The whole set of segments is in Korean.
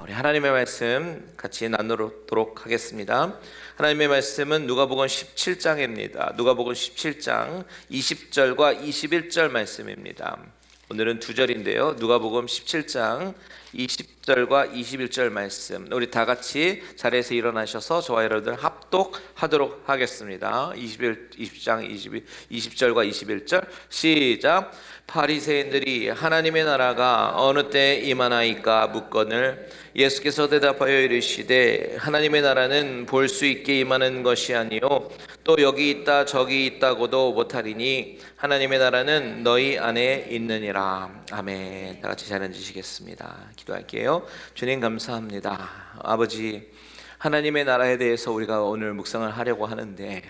우리 하나님의 말씀 같이 나누도록 하겠습니다. 하나님의 말씀은 누가복음 17장입니다. 누가복음 17장 20절과 21절 말씀입니다. 오늘은 두 절인데요. 누가복음 17장 20절과 21절 말씀, 우리 다 같이 자리에서 일어나셔서 저와 여러분들 합독하도록 하겠습니다. 20장 20절과 21절 시작. 바리새인들이 하나님의 나라가 어느 때에 임하나이까 묻거늘 예수께서 대답하여 이르시되 하나님의 나라는 볼 수 있게 임하는 것이 아니요 또 여기 있다 저기 있다고도 못하리니 하나님의 나라는 너희 안에 있느니라. 아멘. 다 같이 잘 앉으시겠습니다. 기도할게요. 주님 감사합니다. 아버지, 하나님의 나라에 대해서 우리가 오늘 묵상을 하려고 하는데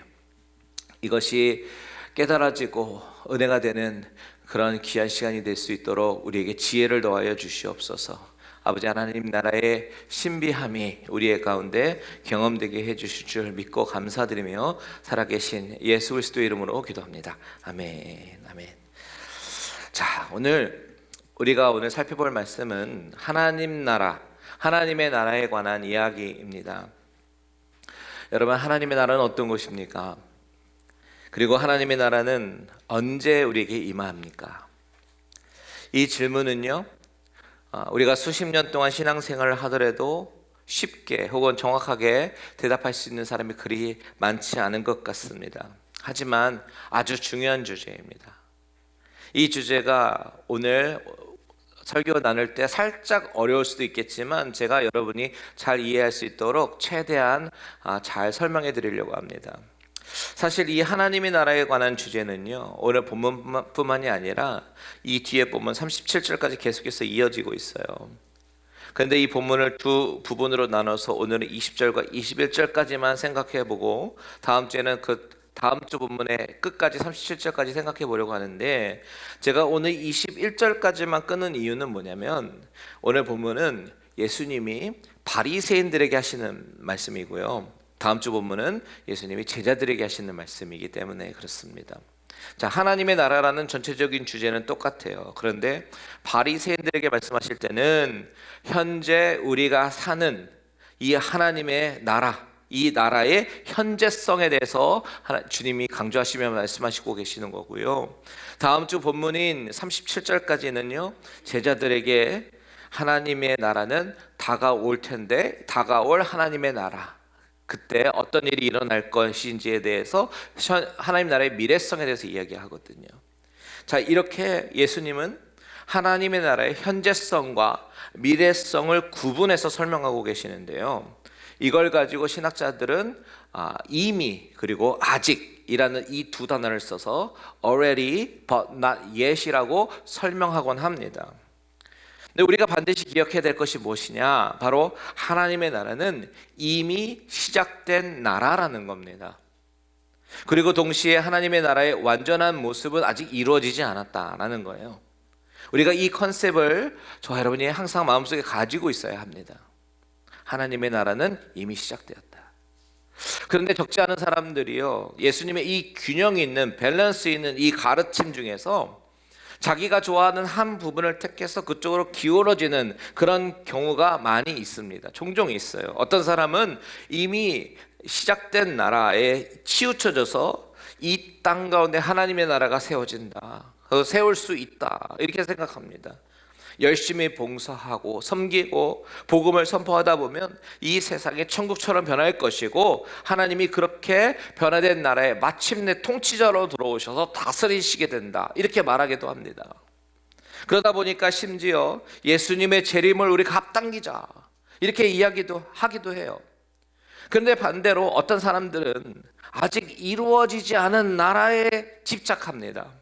이것이 깨달아지고 은혜가 되는 그런 귀한 시간이 될 수 있도록 우리에게 지혜를 더하여 주시옵소서. 아버지, 하나님 나라의 신비함이 우리의 가운데 경험되게 해주실 줄 믿고 감사드리며 살아계신 예수 그리스도의 이름으로 기도합니다. 아멘. 아멘. 자, 우리가 오늘 살펴볼 말씀은 하나님 나라, 하나님의 나라에 관한 이야기입니다. 여러분, 하나님의 나라는 어떤 것입니까? 그리고 하나님의 나라는 언제 우리에게 임합니까? 이 질문은요, 우리가 수십 년 동안 신앙생활을 하더라도 쉽게 혹은 정확하게 대답할 수 있는 사람이 그리 많지 않은 것 같습니다. 하지만 아주 중요한 주제입니다. 이 주제가 오늘 설교 나눌 때 살짝 어려울 수도 있겠지만 제가 여러분이 잘 이해할 수 있도록 최대한 잘 설명해 드리려고 합니다. 사실 이 하나님의 나라에 관한 주제는요, 오늘 본문뿐만이 아니라 이 뒤에 보면 37절까지 계속해서 이어지고 있어요. 그런데 이 본문을 두 부분으로 나눠서 오늘은 20절과 21절까지만 생각해보고 다음 주에는 그 다음 주 본문의 끝까지 37절까지 생각해 보려고 하는데, 제가 오늘 21절까지만 끊은 이유는 뭐냐면 오늘 본문은 예수님이 바리새인들에게 하시는 말씀이고요, 다음 주 본문은 예수님이 제자들에게 하시는 말씀이기 때문에 그렇습니다. 자, 하나님의 나라라는 전체적인 주제는 똑같아요. 그런데 바리새인들에게 말씀하실 때는 현재 우리가 사는 이 하나님의 나라, 이 나라의 현재성에 대해서 주님이 강조하시며 말씀하시고 계시는 거고요. 다음 주 본문인 37절까지는요, 제자들에게 하나님의 나라는 다가올 텐데 다가올 하나님의 나라, 그때 어떤 일이 일어날 것인지에 대해서 하나님 나라의 미래성에 대해서 이야기하거든요. 자, 이렇게 예수님은 하나님의 나라의 현재성과 미래성을 구분해서 설명하고 계시는데요, 이걸 가지고 신학자들은 이미 그리고 아직이라는 이 두 단어를 써서 already but not yet이라고 설명하곤 합니다. 근데 우리가 반드시 기억해야 될 것이 무엇이냐? 바로 하나님의 나라는 이미 시작된 나라라는 겁니다. 그리고 동시에 하나님의 나라의 완전한 모습은 아직 이루어지지 않았다라는 거예요. 우리가 이 컨셉을 저와 여러분이 항상 마음속에 가지고 있어야 합니다. 하나님의 나라는 이미 시작되었다. 그런데 적지 않은 사람들이요, 예수님의 이 균형 있는 밸런스 있는 이 가르침 중에서 자기가 좋아하는 한 부분을 택해서 그쪽으로 기울어지는 그런 경우가 많이 있습니다. 종종 있어요. 어떤 사람은 이미 시작된 나라에 치우쳐져서 이 땅 가운데 하나님의 나라가 세워진다, 세울 수 있다, 이렇게 생각합니다. 열심히 봉사하고 섬기고 복음을 선포하다 보면 이 세상이 천국처럼 변할 것이고 하나님이 그렇게 변화된 나라에 마침내 통치자로 들어오셔서 다스리시게 된다, 이렇게 말하기도 합니다. 그러다 보니까 심지어 예수님의 재림을 우리가 앞당기자, 이렇게 이야기도 하기도 해요. 그런데 반대로 어떤 사람들은 아직 이루어지지 않은 나라에 집착합니다.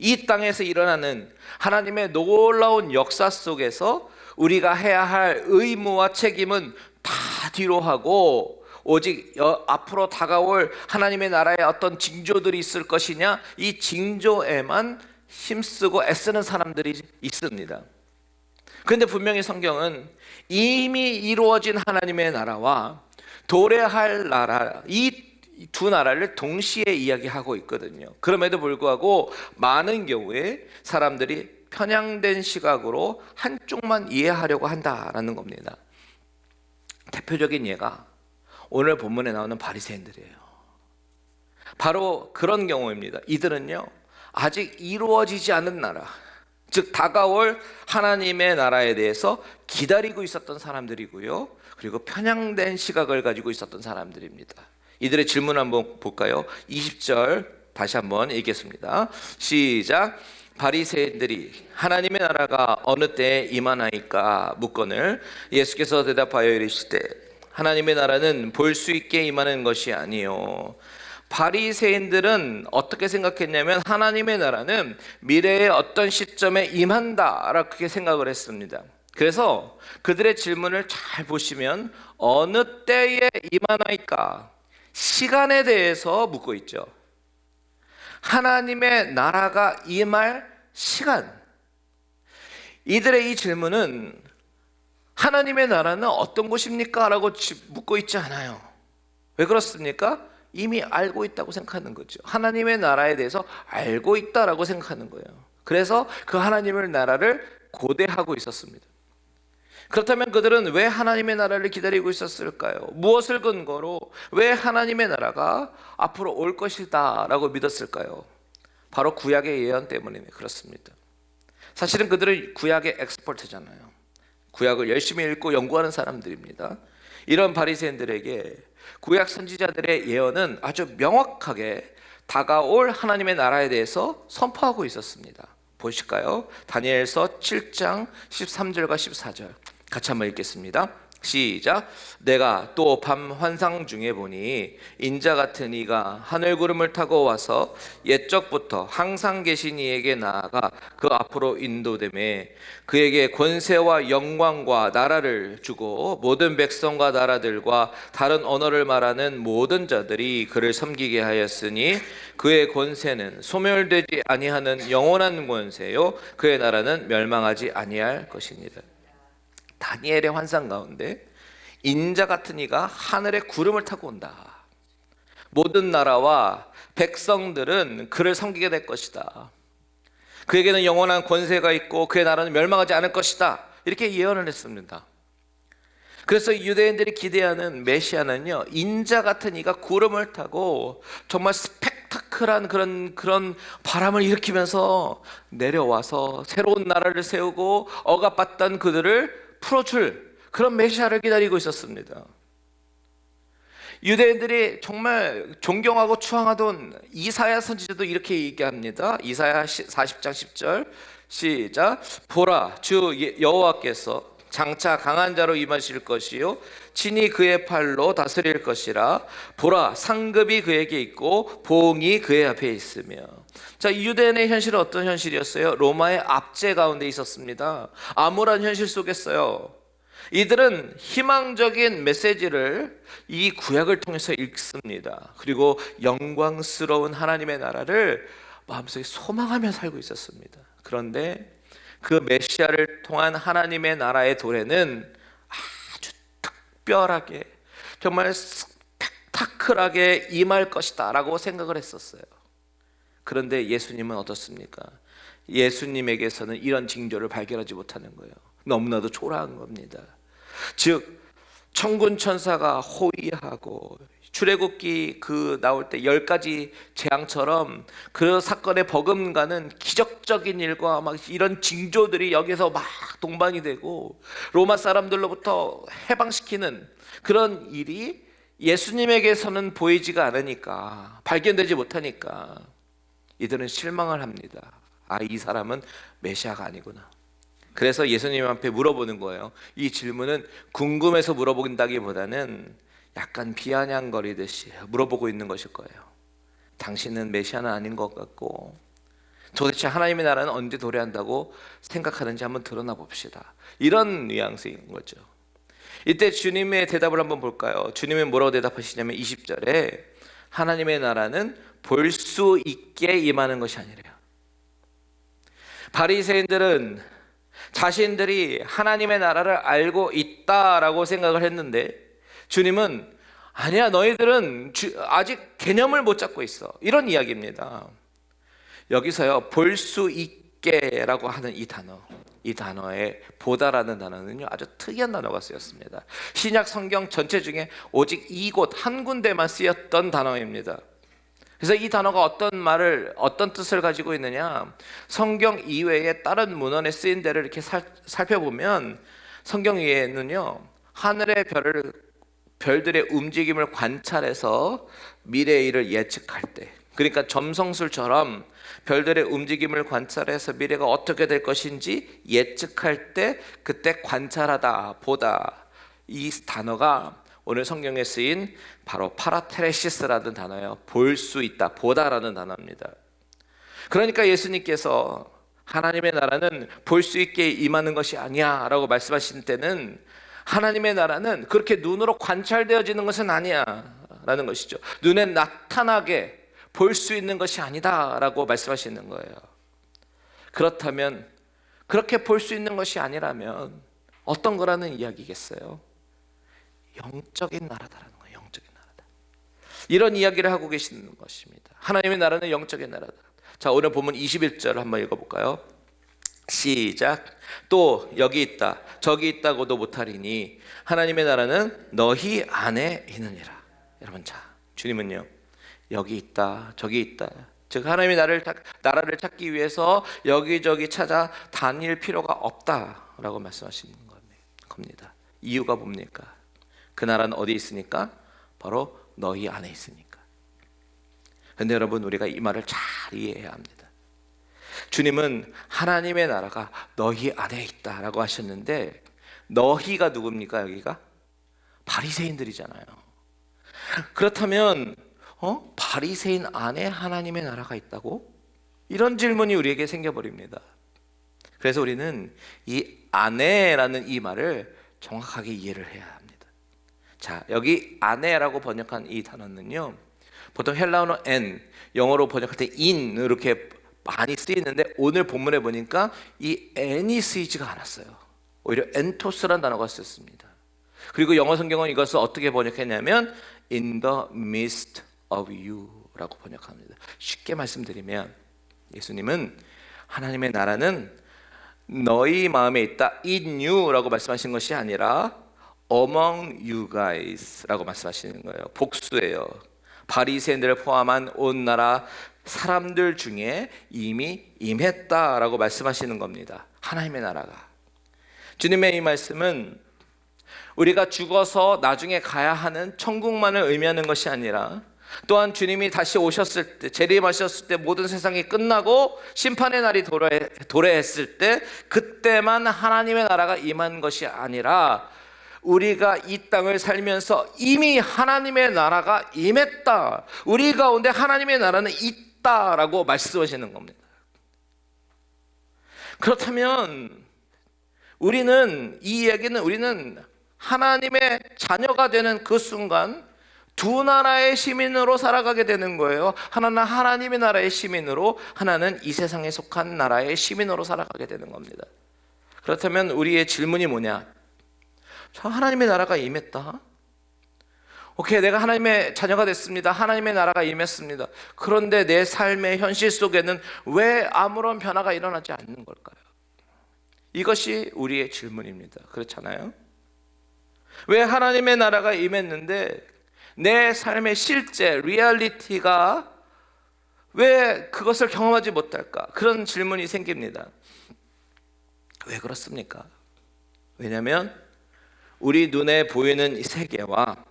이 땅에서 일어나는 하나님의 놀라운 역사 속에서 우리가 해야 할 의무와 책임은 다 뒤로 하고 오직 앞으로 다가올 하나님의 나라에 어떤 징조들이 있을 것이냐, 이 징조에만 힘쓰고 애쓰는 사람들이 있습니다. 그런데 분명히 성경은 이미 이루어진 하나님의 나라와 도래할 나라, 이 두 나라를 동시에 이야기하고 있거든요. 그럼에도 불구하고 많은 경우에 사람들이 편향된 시각으로 한쪽만 이해하려고 한다라는 겁니다. 대표적인 예가 오늘 본문에 나오는 바리새인들이에요. 바로 그런 경우입니다. 이들은요, 아직 이루어지지 않은 나라, 즉 다가올 하나님의 나라에 대해서 기다리고 있었던 사람들이고요, 그리고 편향된 시각을 가지고 있었던 사람들입니다. 이들의 질문 한번 볼까요? 20절 다시 한번 읽겠습니다. 시작. 바리새인들이 하나님의 나라가 어느 때에 임하나이까 묻거늘 예수께서 대답하여 이르시되 하나님의 나라는 볼 수 있게 임하는 것이 아니요. 바리새인들은 어떻게 생각했냐면 하나님의 나라는 미래의 어떤 시점에 임한다라고 그렇게 생각을 했습니다. 그래서 그들의 질문을 잘 보시면 어느 때에 임하나이까, 시간에 대해서 묻고 있죠. 하나님의 나라가 임할 시간. 이들의 이 질문은 하나님의 나라는 어떤 곳입니까? 라고 묻고 있지 않아요. 왜 그렇습니까? 이미 알고 있다고 생각하는 거죠. 하나님의 나라에 대해서 알고 있다라고 생각하는 거예요. 그래서 그 하나님의 나라를 고대하고 있었습니다. 그렇다면 그들은 왜 하나님의 나라를 기다리고 있었을까요? 무엇을 근거로 왜 하나님의 나라가 앞으로 올 것이다 라고 믿었을까요? 바로 구약의 예언 때문에 그렇습니다. 사실은 그들은 구약의 엑스퍼트잖아요. 구약을 열심히 읽고 연구하는 사람들입니다. 이런 바리새인들에게 구약 선지자들의 예언은 아주 명확하게 다가올 하나님의 나라에 대해서 선포하고 있었습니다. 보실까요? 다니엘서 7장 13절과 14절 같이 한번 읽겠습니다. 시작. 내가 또 밤 환상 중에 보니 인자 같은 이가 하늘 구름을 타고 와서 옛적부터 항상 계신 이에게 나아가 그 앞으로 인도되매 그에게 권세와 영광과 나라를 주고 모든 백성과 나라들과 다른 언어를 말하는 모든 자들이 그를 섬기게 하였으니 그의 권세는 소멸되지 아니하는 영원한 권세요 그의 나라는 멸망하지 아니할 것입니다. 다니엘의 환상 가운데 인자 같은 이가 하늘에 구름을 타고 온다. 모든 나라와 백성들은 그를 섬기게 될 것이다. 그에게는 영원한 권세가 있고 그의 나라는 멸망하지 않을 것이다. 이렇게 예언을 했습니다. 그래서 유대인들이 기대하는 메시아는요, 인자 같은 이가 구름을 타고 정말 스펙타클한 그런 바람을 일으키면서 내려와서 새로운 나라를 세우고 억압받던 그들을 풀어줄 그런 메시아를 기다리고 있었습니다. 유대인들이 정말 존경하고 추앙하던 이사야 선지자도 이렇게 얘기합니다. 이사야 40장 10절 시작. 보라, 주 여호와께서 장차 강한 자로 임하실 것이요 친히 그의 팔로 다스릴 것이라. 보라, 상급이 그에게 있고 보응이 그의 앞에 있으며. 자, 유대인의 현실은 어떤 현실이었어요? 로마의 압제 가운데 있었습니다. 암울한 현실 속에서요, 이들은 희망적인 메시지를 이 구약을 통해서 읽습니다. 그리고 영광스러운 하나님의 나라를 마음속에 소망하며 살고 있었습니다. 그런데 그 메시아를 통한 하나님의 나라의 도래는 아주 특별하게, 정말 스펙타클하게 임할 것이다 라고 생각을 했었어요. 그런데 예수님은 어떻습니까? 예수님에게서는 이런 징조를 발견하지 못하는 거예요. 너무나도 초라한 겁니다. 즉 천군 천사가 호위하고 출애굽기 그 나올 때 10가지 재앙처럼 그 사건에 버금가는 기적적인 일과 막 이런 징조들이 여기서 막 동반이 되고 로마 사람들로부터 해방시키는 그런 일이 예수님에게서는 보이지가 않으니까, 발견되지 못하니까 이들은 실망을 합니다. 아, 이 사람은 메시아가 아니구나. 그래서 예수님 앞에 물어보는 거예요. 이 질문은 궁금해서 물어본다기보다는 약간 비아냥거리듯이 물어보고 있는 것일 거예요. 당신은 메시아는 아닌 것 같고 도대체 하나님의 나라는 언제 도래한다고 생각하는지 한번 드러나 봅시다. 이런 뉘앙스인 거죠. 이때 주님의 대답을 한번 볼까요? 주님은 뭐라고 대답하시냐면 20절에 하나님의 나라는 볼 수 있게 임하는 것이 아니래요. 바리새인들은 자신들이 하나님의 나라를 알고 있다라고 생각을 했는데 주님은 아니야, 너희들은 아직 개념을 못 잡고 있어, 이런 이야기입니다. 여기서요, 볼 수 있게라고 하는 이 단어에 보다라는 단어는요 아주 특이한 단어가 쓰였습니다. 신약 성경 전체 중에 오직 이곳 한 군데만 쓰였던 단어입니다. 그래서 이 단어가 어떤 뜻을 가지고 있느냐, 성경 이외에 다른 문헌에 쓰인 데를 이렇게 살펴보면 성경 위에는요 하늘의 별들의 움직임을 관찰해서 미래의 일을 예측할 때, 그러니까 점성술처럼 별들의 움직임을 관찰해서 미래가 어떻게 될 것인지 예측할 때, 그때 관찰하다, 보다, 이 단어가 오늘 성경에 쓰인 바로 파라테레시스라는 단어예요. 볼 수 있다, 보다라는 단어입니다. 그러니까 예수님께서 하나님의 나라는 볼 수 있게 임하는 것이 아니야 라고 말씀하신 때는, 하나님의 나라는 그렇게 눈으로 관찰되어지는 것은 아니야 라는 것이죠. 눈에 나타나게 볼 수 있는 것이 아니다 라고 말씀하시는 거예요. 그렇다면, 그렇게 볼 수 있는 것이 아니라면 어떤 거라는 이야기겠어요? 영적인 나라다라는 거예요. 영적인 나라다. 이런 이야기를 하고 계시는 것입니다. 하나님의 나라는 영적인 나라다. 자, 오늘 본문 21절 한번 읽어볼까요? 시작. 또 여기 있다 저기 있다고도 못하리니 하나님의 나라는 너희 안에 있느니라. 여러분, 자, 주님은요 여기 있다 저기 있다, 즉 하나님의 나라를 찾기 위해서 여기저기 찾아 다닐 필요가 없다라고 말씀하시는 겁니다. 이유가 뭡니까? 그 나라는 어디 있으니까? 바로 너희 안에 있으니까. 그런데 여러분, 우리가 이 말을 잘 이해해야 합니다. 주님은 하나님의 나라가 너희 안에 있다라고 하셨는데, 너희가 누굽니까? 여기가 바리새인들이잖아요. 그렇다면 바리새인 안에 하나님의 나라가 있다고? 이런 질문이 우리에게 생겨버립니다. 그래서 우리는 이 안에라는 이 말을 정확하게 이해를 해야 합니다. 자, 여기 안에라고 번역한 이 단어는요 보통 헬라어로 n, 영어로 번역할 때 in 이렇게 많이 쓰이는데, 오늘 본문에 보니까 이 n이 쓰이지가 않았어요. 오히려 엔토스라는 단어가 쓰였습니다. 그리고 영어 성경은 이것을 어떻게 번역했냐면 in the midst of you 라고 번역합니다. 쉽게 말씀드리면 예수님은 하나님의 나라는 너희 마음에 있다, in you 라고 말씀하신 것이 아니라 among you guys 라고 말씀하시는 거예요. 복수예요. 바리새인들을 포함한 온 나라 사람들 중에 이미 임했다라고 말씀하시는 겁니다. 하나님의 나라가. 주님의 이 말씀은 우리가 죽어서 나중에 가야 하는 천국만을 의미하는 것이 아니라, 또한 주님이 다시 오셨을 때, 재림하셨을 때, 모든 세상이 끝나고 심판의 날이 도래했을 때, 그때만 하나님의 나라가 임한 것이 아니라 우리가 이 땅을 살면서 이미 하나님의 나라가 임했다, 우리 가운데 하나님의 나라는 있다라고 말씀하시는 겁니다. 그렇다면 우리는 하나님의 자녀가 되는 그 순간 두 나라의 시민으로 살아가게 되는 거예요. 하나는 하나님의 나라의 시민으로, 하나는 이 세상에 속한 나라의 시민으로 살아가게 되는 겁니다. 그렇다면 우리의 질문이 뭐냐? 저 하나님의 나라가 임했다. 오케이, 내가 하나님의 자녀가 됐습니다. 하나님의 나라가 임했습니다. 그런데 내 삶의 현실 속에는 왜 아무런 변화가 일어나지 않는 걸까요? 이것이 우리의 질문입니다. 그렇잖아요? 왜 하나님의 나라가 임했는데 내 삶의 실제 리얼리티가 왜 그것을 경험하지 못할까? 그런 질문이 생깁니다. 왜 그렇습니까? 왜냐하면 우리 눈에 보이는 이 세계와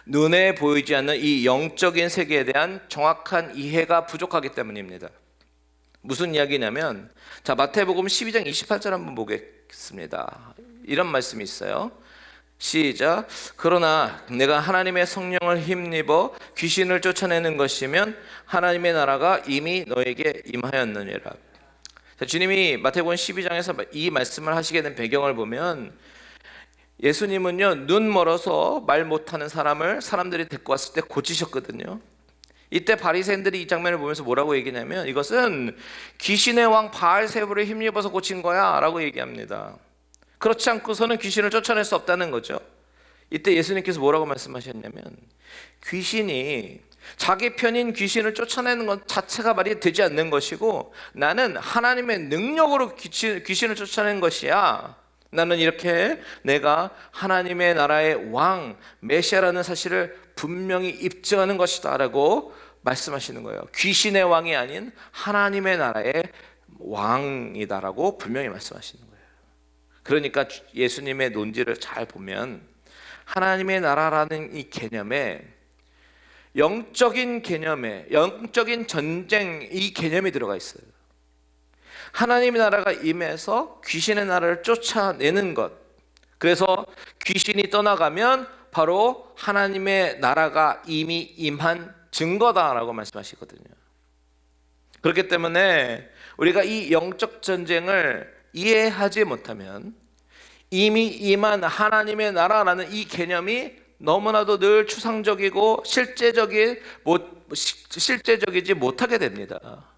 눈에 보이지 않는 이 영적인 세계에 대한 정확한 이해가 부족하기 때문입니다. 무슨 이야기냐면, 자, 마태복음 12장 28절 한번 보겠습니다. 이런 말씀이 있어요. 시작. 그러나 내가 하나님의 성령을 힘입어 귀신을 쫓아내는 것이면 하나님의 나라가 이미 너에게 임하였느니라. 자, 주님이 마태복음 12장에서 이 말씀을 하시게 된 배경을 보면, 예수님은요 눈 멀어서 말 못하는 사람들이 데리고 왔을 때 고치셨거든요. 이때 바리새인들이 이 장면을 보면서 뭐라고 얘기냐면, 이것은 귀신의 왕 바알세불을 힘입어서 고친 거야 라고 얘기합니다. 그렇지 않고서는 귀신을 쫓아낼 수 없다는 거죠. 이때 예수님께서 뭐라고 말씀하셨냐면, 귀신이 자기 편인 귀신을 쫓아내는 것 자체가 말이 되지 않는 것이고, 나는 하나님의 능력으로 귀신을 쫓아내는 것이야. 나는 이렇게 내가 하나님의 나라의 왕 메시아라는 사실을 분명히 입증하는 것이다 라고 말씀하시는 거예요. 귀신의 왕이 아닌 하나님의 나라의 왕이다라고 분명히 말씀하시는 거예요. 그러니까 예수님의 논지를 잘 보면 하나님의 나라라는 이 개념에 영적인 개념에, 영적인 전쟁, 이 개념이 들어가 있어요. 하나님의 나라가 임해서 귀신의 나라를 쫓아내는 것. 그래서 귀신이 떠나가면 바로 하나님의 나라가 이미 임한 증거다라고 말씀하시거든요. 그렇기 때문에 우리가 이 영적 전쟁을 이해하지 못하면 이미 임한 하나님의 나라라는 이 개념이 너무나도 늘 추상적이고 실제적이지 못하게 됩니다.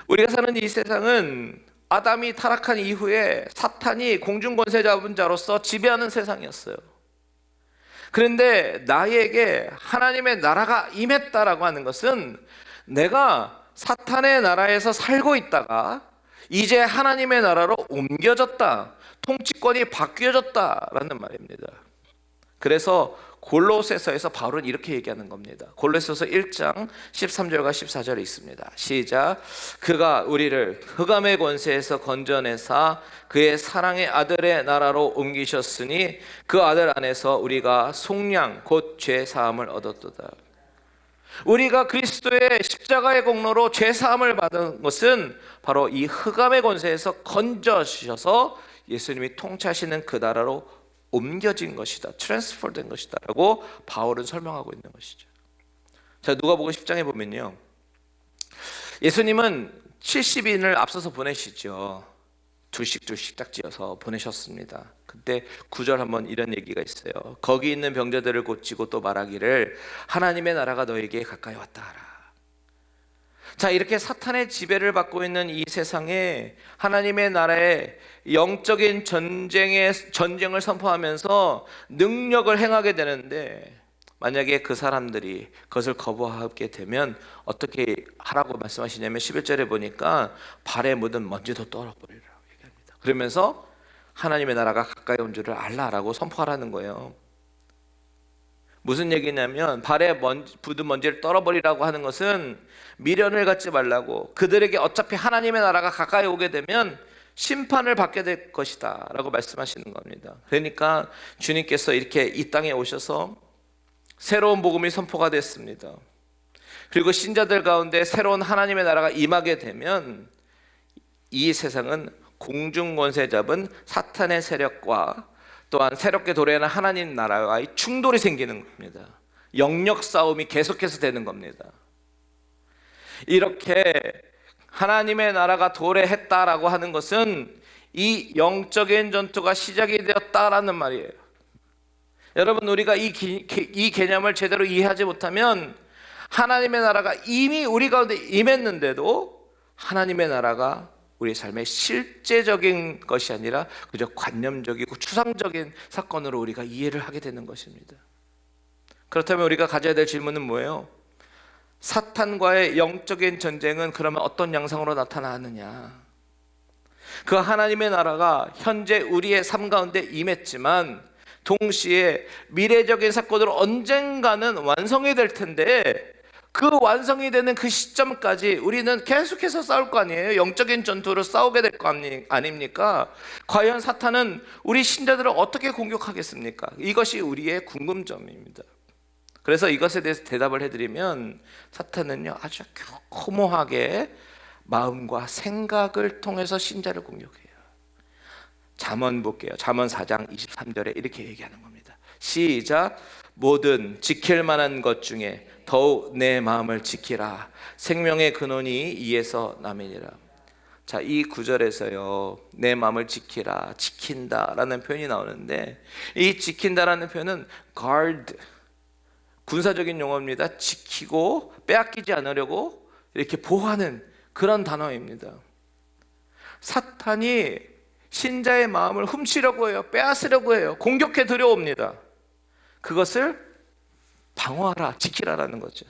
우리가 사는 이 세상은 아담이 타락한 이후에 사탄이 공중권세 잡은 자로서 지배하는 세상이었어요. 그런데 나에게 하나님의 나라가 임했다라고 하는 것은 내가 사탄의 나라에서 살고 있다가 이제 하나님의 나라로 옮겨졌다, 통치권이 바뀌어졌다라는 말입니다. 그래서 골로새서에서 바울은 이렇게 얘기하는 겁니다. 골로새서 1장 13절과 14절에 있습니다. 시작. 그가 우리를 흑암의 권세에서 건져내사 그의 사랑의 아들의 나라로 옮기셨으니 그 아들 안에서 우리가 속량 곧 죄 사함을 얻었도다. 우리가 그리스도의 십자가의 공로로 죄 사함을 받은 것은 바로 이 흑암의 권세에서 건져주셔서 예수님이 통치하시는 그 나라로 옮겨진 것이다, 트랜스퍼된 것이다 라고 바울은 설명하고 있는 것이죠. 자, 누가복음 10장에 보면요, 예수님은 70인을 앞서서 보내시죠. 둘씩 짝지어서 보내셨습니다. 그때 9절 한번 이런 얘기가 있어요. 거기 있는 병자들을 고치고 또 말하기를 하나님의 나라가 너에게 가까이 왔다 하라. 자, 이렇게 사탄의 지배를 받고 있는 이 세상에 하나님의 나라의 영적인 전쟁을 선포하면서 능력을 행하게 되는데, 만약에 그 사람들이 그것을 거부하게 되면 어떻게 하라고 말씀하시냐면 11절에 보니까 발에 묻은 먼지도 떨어버리라고 얘기합니다. 그러면서 하나님의 나라가 가까이 온 줄을 알라라고 선포하라는 거예요. 무슨 얘기냐면 발에 묻은 먼지를 떨어버리라고 하는 것은 미련을 갖지 말라고, 그들에게 어차피 하나님의 나라가 가까이 오게 되면 심판을 받게 될 것이다 라고 말씀하시는 겁니다. 그러니까 주님께서 이렇게 이 땅에 오셔서 새로운 복음이 선포가 됐습니다. 그리고 신자들 가운데 새로운 하나님의 나라가 임하게 되면 이 세상은 공중권세 잡은 사탄의 세력과 또한 새롭게 도래하는 하나님 나라와의 충돌이 생기는 겁니다. 영역 싸움이 계속해서 되는 겁니다. 이렇게 하나님의 나라가 도래했다라고 하는 것은 이 영적인 전투가 시작이 되었다라는 말이에요. 여러분, 우리가 이 개념을 제대로 이해하지 못하면 하나님의 나라가 이미 우리 가운데 임했는데도 하나님의 나라가 우리의 삶의 실제적인 것이 아니라 그저 관념적이고 추상적인 사건으로 우리가 이해를 하게 되는 것입니다. 그렇다면 우리가 가져야 될 질문은 뭐예요? 사탄과의 영적인 전쟁은 그러면 어떤 양상으로 나타나느냐? 그 하나님의 나라가 현재 우리의 삶 가운데 임했지만 동시에 미래적인 사건으로 언젠가는 완성이 될 텐데, 그 완성이 되는 그 시점까지 우리는 계속해서 싸울 거 아니에요? 영적인 전투로 싸우게 될 거 아닙니까? 과연 사탄은 우리 신자들을 어떻게 공격하겠습니까? 이것이 우리의 궁금점입니다. 그래서 이것에 대해서 대답을 해드리면, 사탄은요 아주 교묘하게 마음과 생각을 통해서 신자를 공격해요. 잠언 볼게요. 잠언 4장 23절에 이렇게 얘기하는 겁니다. 시작. 모든 지킬 만한 것 중에 더욱 내 마음을 지키라. 생명의 근원이 이에서 남이니라. 자, 이 구절에서요, 내 마음을 지키라, 지킨다라는 표현이 나오는데, 이 지킨다라는 표현은 guard, 군사적인 용어입니다. 지키고 빼앗기지 않으려고 이렇게 보호하는 그런 단어입니다. 사탄이 신자의 마음을 훔치려고 해요. 빼앗으려고 해요. 공격해 들여옵니다. 그것을 방어하라, 지키라라는 거죠.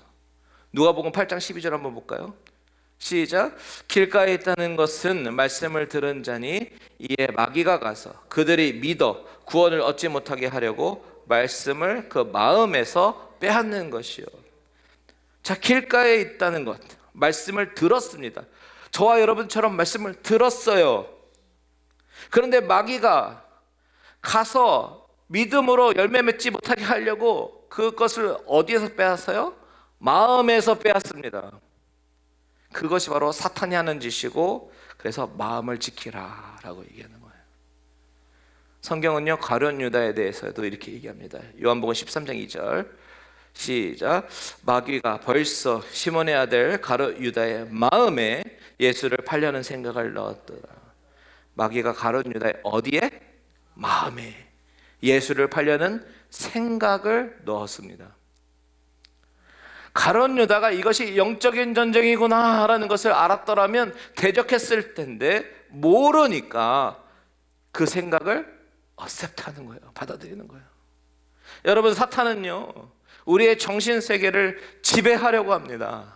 누가복음 8장 12절 한번 볼까요? 시작. 길가에 있다는 것은 말씀을 들은 자니 이에 마귀가 가서 그들이 믿어 구원을 얻지 못하게 하려고 말씀을 그 마음에서 빼앗는 것이요. 자, 길가에 있다는 것, 말씀을 들었습니다. 저와 여러분처럼 말씀을 들었어요. 그런데 마귀가 가서 믿음으로 열매 맺지 못하게 하려고 그것을 어디에서 빼앗아요? 마음에서 빼앗습니다. 그것이 바로 사탄이 하는 짓이고, 그래서 마음을 지키라 라고 얘기하는 거예요. 성경은요, 가룟 유다에 대해서도 이렇게 얘기합니다. 요한복음 13장 2절 시작. 마귀가 벌써 시몬의 아들 가룟 유다의 마음에 예수를 팔려는 생각을 넣었더라. 마귀가 가룟 유다의 어디에? 마음에 예수를 팔려는 생각을 넣었습니다. 가룟 유다가 이것이 영적인 전쟁이구나 라는 것을 알았더라면 대적했을 텐데, 모르니까 그 생각을 어셉트하는 거예요. 받아들이는 거예요. 여러분, 사탄은요, 우리의 정신세계를 지배하려고 합니다.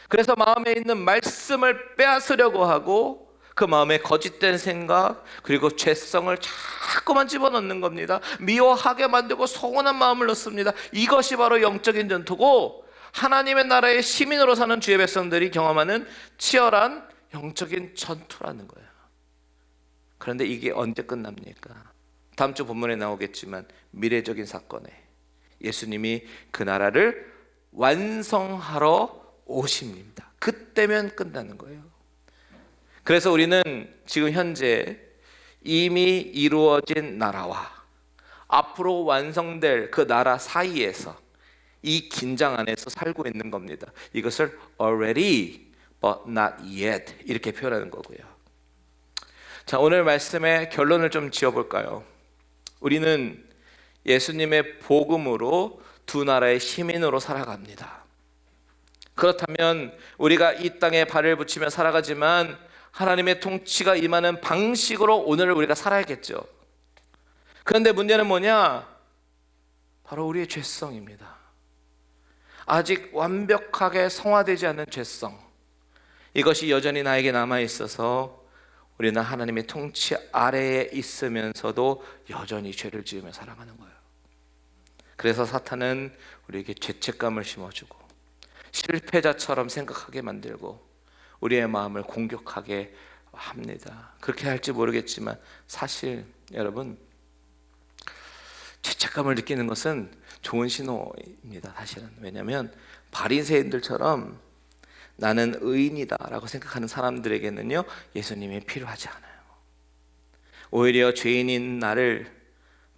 그래서 마음에 있는 말씀을 빼앗으려고 하고, 그 마음에 거짓된 생각, 그리고 죄성을 자꾸만 집어넣는 겁니다. 미워하게 만들고 서운한 마음을 넣습니다. 이것이 바로 영적인 전투고, 하나님의 나라의 시민으로 사는 주의 백성들이 경험하는 치열한 영적인 전투라는 거예요. 그런데 이게 언제 끝납니까? 다음 주 본문에 나오겠지만 미래적인 사건에 예수님이 그 나라를 완성하러 오십니다. 그때면 끝나는 거예요. 그래서 우리는 지금 현재 이미 이루어진 나라와 앞으로 완성될 그 나라 사이에서, 이 긴장 안에서 살고 있는 겁니다. 이것을 already but not yet 이렇게 표현하는 거고요. 자, 오늘 말씀의 결론을 좀 지어볼까요? 우리는 예수님의 복음으로 두 나라의 시민으로 살아갑니다. 그렇다면 우리가 이 땅에 발을 붙이며 살아가지만 하나님의 통치가 임하는 방식으로 오늘을 우리가 살아야겠죠. 그런데 문제는 뭐냐? 바로 우리의 죄성입니다. 아직 완벽하게 성화되지 않은 죄성, 이것이 여전히 나에게 남아있어서 우리는 하나님의 통치 아래에 있으면서도 여전히 죄를 지으며 살아가는 거예요. 그래서 사탄은 우리에게 죄책감을 심어주고 실패자처럼 생각하게 만들고 우리의 마음을 공격하게 합니다. 그렇게 할지 모르겠지만 사실 여러분, 죄책감을 느끼는 것은 좋은 신호입니다. 사실은. 왜냐하면 바리새인들처럼 나는 의인이다 라고 생각하는 사람들에게는요, 예수님이 필요하지 않아요. 오히려 죄인인 나를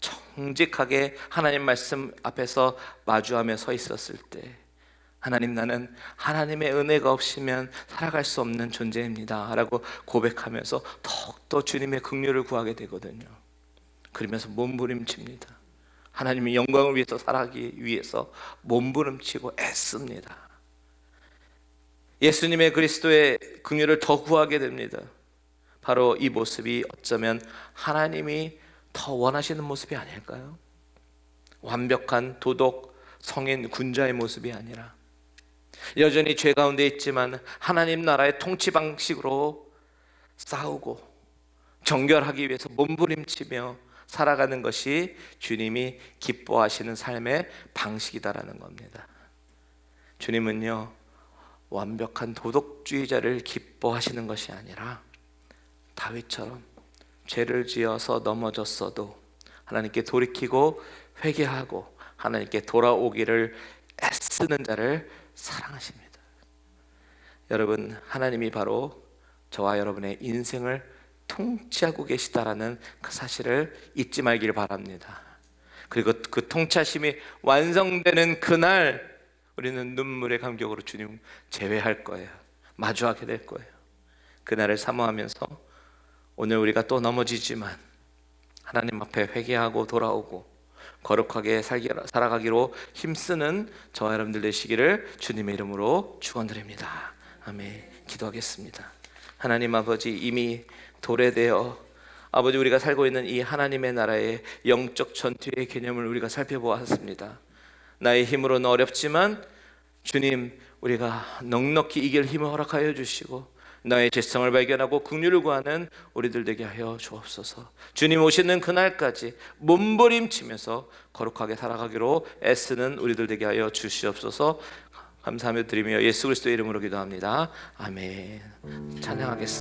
정직하게 하나님 말씀 앞에서 마주하며 서 있었을 때, 하나님, 나는 하나님의 은혜가 없이면 살아갈 수 없는 존재입니다 라고 고백하면서 더욱더 주님의 긍휼을 구하게 되거든요. 그러면서 몸부림칩니다. 하나님의 영광을 위해서 살아가기 위해서 몸부림치고 애씁니다. 예수님의 그리스도의 긍휼을 더 구하게 됩니다. 바로 이 모습이 어쩌면 하나님이 더 원하시는 모습이 아닐까요? 완벽한 도덕, 성인, 군자의 모습이 아니라 여전히 죄 가운데 있지만 하나님 나라의 통치 방식으로 싸우고 정결하기 위해서 몸부림치며 살아가는 것이 주님이 기뻐하시는 삶의 방식이다라는 겁니다. 주님은요, 완벽한 도덕주의자를 기뻐하시는 것이 아니라 다윗처럼 죄를 지어서 넘어졌어도 하나님께 돌이키고 회개하고 하나님께 돌아오기를 애쓰는 자를 사랑하십니다. 여러분, 하나님이 바로 저와 여러분의 인생을 통치하고 계시다라는 그 사실을 잊지 말길 바랍니다. 그리고 그 통치하심이 완성되는 그날 우리는 눈물의 감격으로 주님 제외할 거예요. 마주하게 될 거예요. 그날을 사모하면서 오늘 우리가 또 넘어지지만 하나님 앞에 회개하고 돌아오고 거룩하게 살아가기로 힘쓰는 저와 여러분들 되시기를 주님의 이름으로 축원드립니다. 아멘. 기도하겠습니다. 하나님 아버지, 이미 도래되어 아버지 우리가 살고 있는 이 하나님의 나라의 영적 전투의 개념을 우리가 살펴보았습니다. 나의 힘으로는 어렵지만 주님, 우리가 넉넉히 이길 힘을 허락하여 주시고 나의 죄성을 발견하고 긍휼을 구하는 우리들 되게 하여 주옵소서. 주님 오시는 그날까지 몸부림치면서 거룩하게 살아가기로 애쓰는 우리들 되게 하여 주시옵소서. 감사하며 드리며 예수 그리스도의 이름으로 기도합니다. 아멘. 찬양하겠습니다.